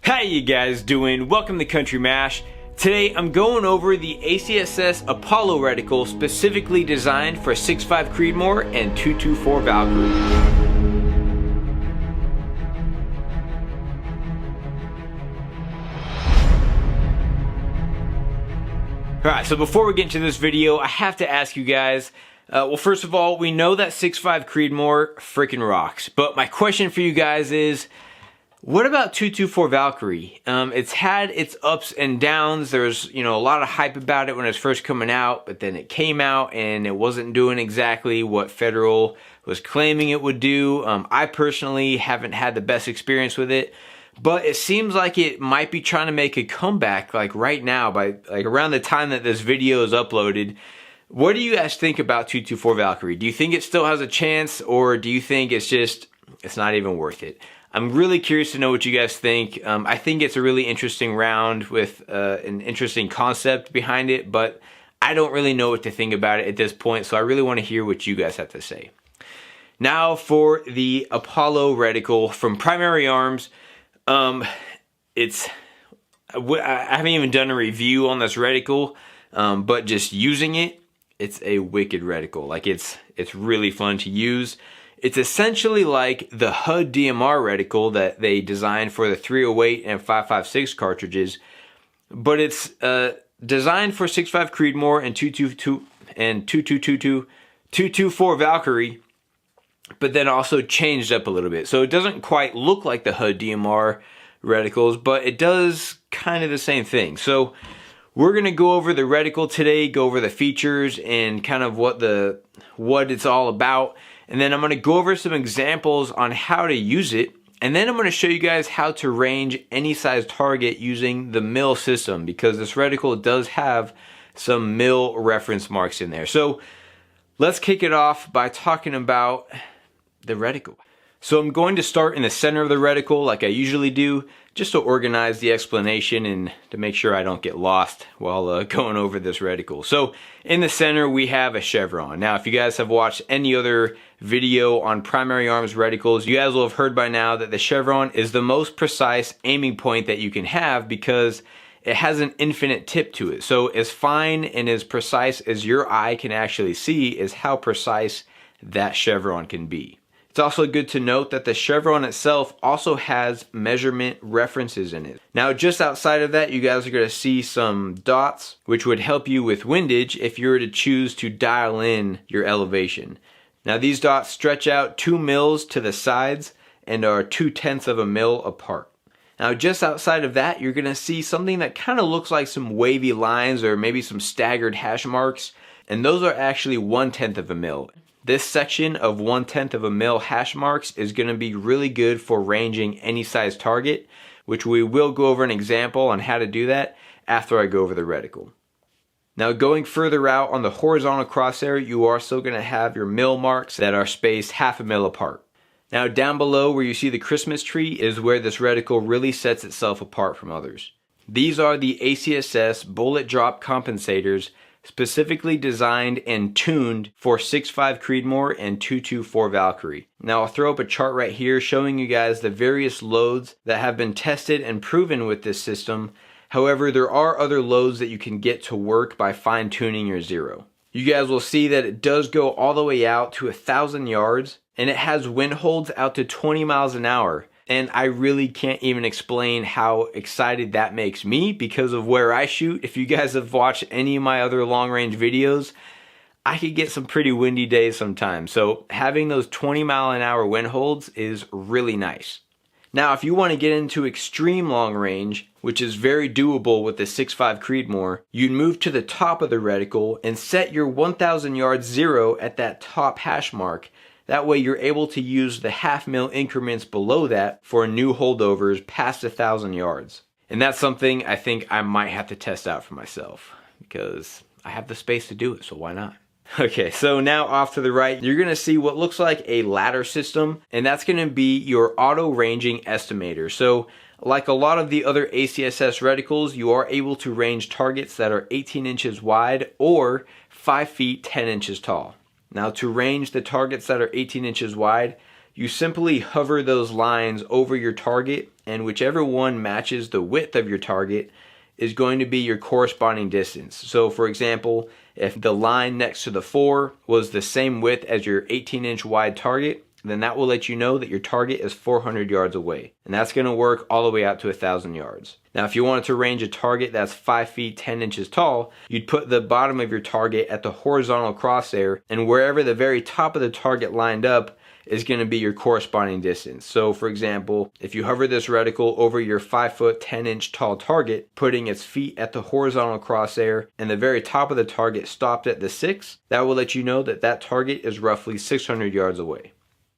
How you guys doing? Welcome to Country Mash. Today I'm going over the ACSS Apollo Reticle specifically designed for 6.5 Creedmoor and 224 Valkyrie. Alright, so before we get into this video, I have to ask you guys, well, first of all, we know that 6.5 Creedmoor freaking rocks, but my question for you guys is, what about 224 Valkyrie? It's had its ups and downs. There's, a lot of hype about it when it was first coming out, but then it came out and it wasn't doing exactly what Federal was claiming it would do. I personally haven't had the best experience with it, but it seems like it might be trying to make a comeback like right now by around the time that this video is uploaded. What do you guys think about 224 Valkyrie? Do you think it still has a chance, or do you think it's not even worth it? I'm really curious to know what you guys think. I think it's a really interesting round with an interesting concept behind it, but I don't really know what to think about it at this point, so I really want to hear what you guys have to say. Now for the Apollo Reticle from Primary Arms. I haven't even done a review on this reticle, but just using it, it's a wicked reticle. Like it's really fun to use. It's essentially like the HUD DMR reticle that they designed for the 308 and 5.56 cartridges, but it's designed for 6.5 Creedmoor and 224 Valkyrie, but then also changed up a little bit. So it doesn't quite look like the HUD DMR reticles, but it does kind of the same thing. So we're going to go over the reticle today, go over the features and kind of what it's all about. And then I'm going to go over some examples on how to use it. And then I'm going to show you guys how to range any size target using the mil system, because this reticle does have some mil reference marks in there. So let's kick it off by talking about the reticle. So I'm going to start in the center of the reticle like I usually do, just to organize the explanation and to make sure I don't get lost while going over this reticle. So in the center we have a chevron. Now if you guys have watched any other video on Primary Arms reticles, you guys will have heard by now that the chevron is the most precise aiming point that you can have because it has an infinite tip to it. So as fine and as precise as your eye can actually see is how precise that chevron can be. It's also good to note that the chevron itself also has measurement references in it. Now just outside of that, you guys are going to see some dots which would help you with windage if you were to choose to dial in your elevation. Now these dots stretch out 2 mils to the sides and are 0.2 of a mil apart. Now just outside of that, you're going to see something that kind of looks like some wavy lines or maybe some staggered hash marks, and those are actually 1/10 of a mil. This section of 1/10 of a mil hash marks is going to be really good for ranging any size target, which we will go over an example on how to do that after I go over the reticle. Now going further out on the horizontal crosshair, you are still going to have your mil marks that are spaced 0.5 mil apart. Now down below where you see the Christmas tree is where this reticle really sets itself apart from others. These are the ACSS bullet drop compensators specifically designed and tuned for 6.5 Creedmoor and 224 Valkyrie. Now I'll throw up a chart right here showing you guys the various loads that have been tested and proven with this system. However, there are other loads that you can get to work by fine-tuning your zero. You guys will see that it does go all the way out to 1,000 yards, and it has wind holds out to 20 miles an hour. And I really can't even explain how excited that makes me because of where I shoot. If you guys have watched any of my other long-range videos, I could get some pretty windy days sometimes. So having those 20-mile-an-hour wind holds is really nice. Now, if you want to get into extreme long range, which is very doable with the 6.5 Creedmoor, you'd move to the top of the reticle and set your 1,000 yards zero at that top hash mark. That way you're able to use the 0.5 mil increments below that for new holdovers past 1,000 yards. And that's something I think I might have to test out for myself because I have the space to do it, so why not? Okay, so now off to the right, you're going to see what looks like a ladder system, and that's going to be your auto ranging estimator. So like a lot of the other ACSS reticles, you are able to range targets that are 18 inches wide or 5 feet 10 inches tall. Now to range the targets that are 18 inches wide, you simply hover those lines over your target, and whichever one matches the width of your target is going to be your corresponding distance. So for example, if the line next to the 4 was the same width as your 18-inch wide target, then that will let you know that your target is 400 yards away. And that's going to work all the way out to 1,000 yards. Now, if you wanted to range a target that's 5 feet 10 inches tall, you'd put the bottom of your target at the horizontal crosshair, and wherever the very top of the target lined up is going to be your corresponding distance. So for example, if you hover this reticle over your 5 foot 10 inch tall target, putting its feet at the horizontal crosshair and the very top of the target stopped at the 6, that will let you know that that target is roughly 600 yards away.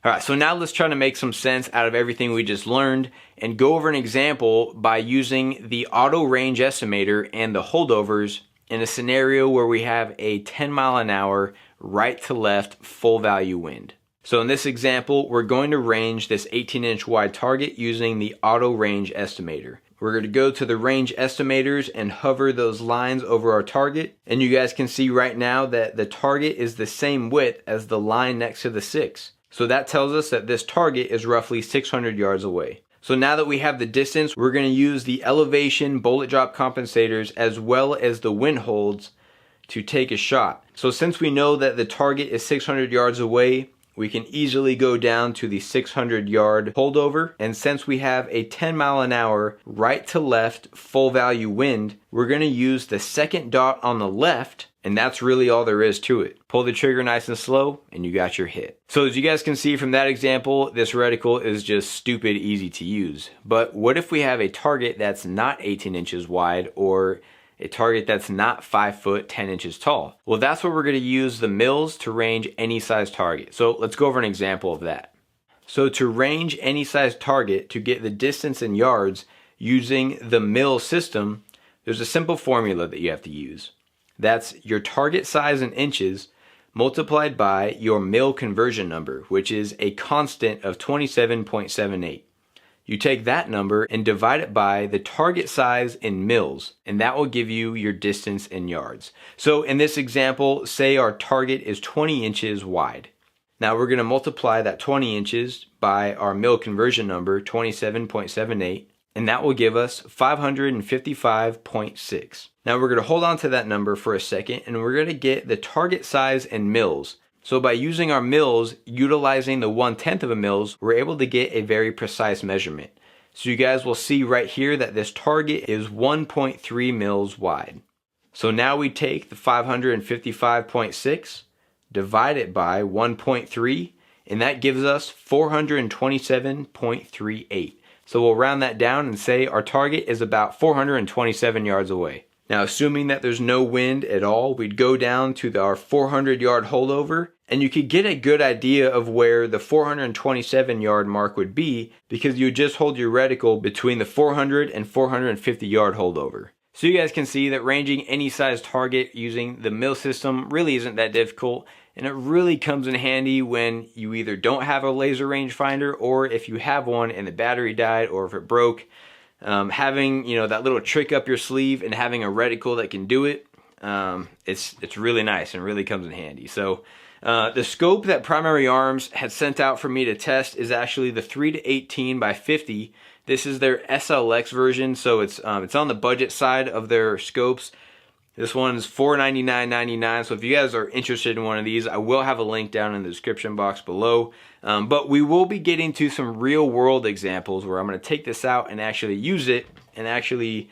Alright, so now let's try to make some sense out of everything we just learned and go over an example by using the auto range estimator and the holdovers in a scenario where we have a 10 mile an hour right to left full value wind. So in this example, we're going to range this 18-inch wide target using the auto range estimator. We're going to go to the range estimators and hover those lines over our target, and you guys can see right now that the target is the same width as the line next to the 6. So that tells us that this target is roughly 600 yards away. So now that we have the distance, we're going to use the elevation bullet drop compensators as well as the wind holds to take a shot. So since we know that the target is 600 yards away, we can easily go down to the 600 yard holdover. And since we have a 10 mile an hour right to left full value wind, we're going to use the second dot on the left, and that's really all there is to it. Pull the trigger nice and slow and you got your hit. So as you guys can see from that example, this reticle is just stupid easy to use. But what if we have a target that's not 18 inches wide or a target that's not 5 foot 10 inches tall? Well, that's where we're going to use the mils to range any size target. So let's go over an example of that. So to range any size target, to get the distance in yards using the mil system, there's a simple formula that you have to use. That's your target size in inches multiplied by your mil conversion number, which is a constant of 27.78. You take that number and divide it by the target size in mils, and that will give you your distance in yards. So in this example, say our target is 20 inches wide. Now we're going to multiply that 20 inches by our mil conversion number, 27.78, and that will give us 555.6. Now we're going to hold on to that number for a second, and we're going to get the target size in mils. So by using our mils, utilizing the 1/10 of a mils, we're able to get a very precise measurement. So you guys will see right here that this target is 1.3 mils wide. So now we take the 555.6, divide it by 1.3, and that gives us 427.38. So we'll round that down and say our target is about 427 yards away. Now, assuming that there's no wind at all, we'd go down to our 400 yard holdover, and you could get a good idea of where the 427 yard mark would be because you would just hold your reticle between the 400 and 450 yard holdover. So you guys can see that ranging any size target using the mil system really isn't that difficult, and it really comes in handy when you either don't have a laser rangefinder, or if you have one and the battery died, or if it broke. Having that little trick up your sleeve and having a reticle that can do it, it's really nice and really comes in handy. So the scope that Primary Arms had sent out for me to test is actually the 3-18 by 50. This is their SLX version, so it's on the budget side of their scopes. This one's $499.99, so if you guys are interested in one of these, I will have a link down in the description box below. But we will be getting to some real world examples where I'm going to take this out and actually use it and actually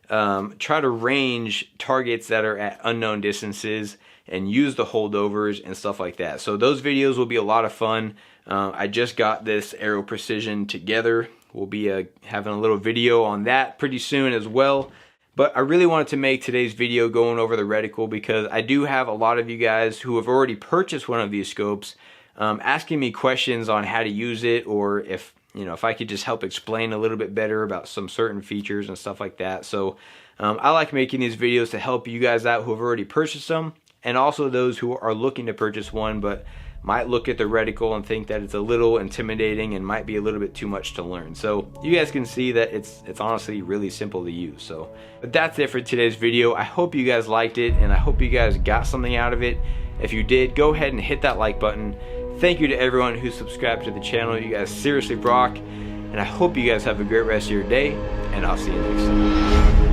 try to range targets that are at unknown distances and use the holdovers and stuff like that. So those videos will be a lot of fun. I just got this Aero Precision together. We'll be having a little video on that pretty soon as well. But I really wanted to make today's video going over the reticle because I do have a lot of you guys who have already purchased one of these scopes asking me questions on how to use it, or if I could just help explain a little bit better about some certain features and stuff like that. So I like making these videos to help you guys out who have already purchased them, and also those who are looking to purchase one but might look at the reticle and think that it's a little intimidating and might be a little bit too much to learn. So you guys can see that it's honestly really simple to use. But that's it for today's video. I hope you guys liked it, and I hope you guys got something out of it. If you did, go ahead and hit that like button. Thank you to everyone who subscribed to the channel. You guys seriously rock, and I hope you guys have a great rest of your day, and I'll see you next time.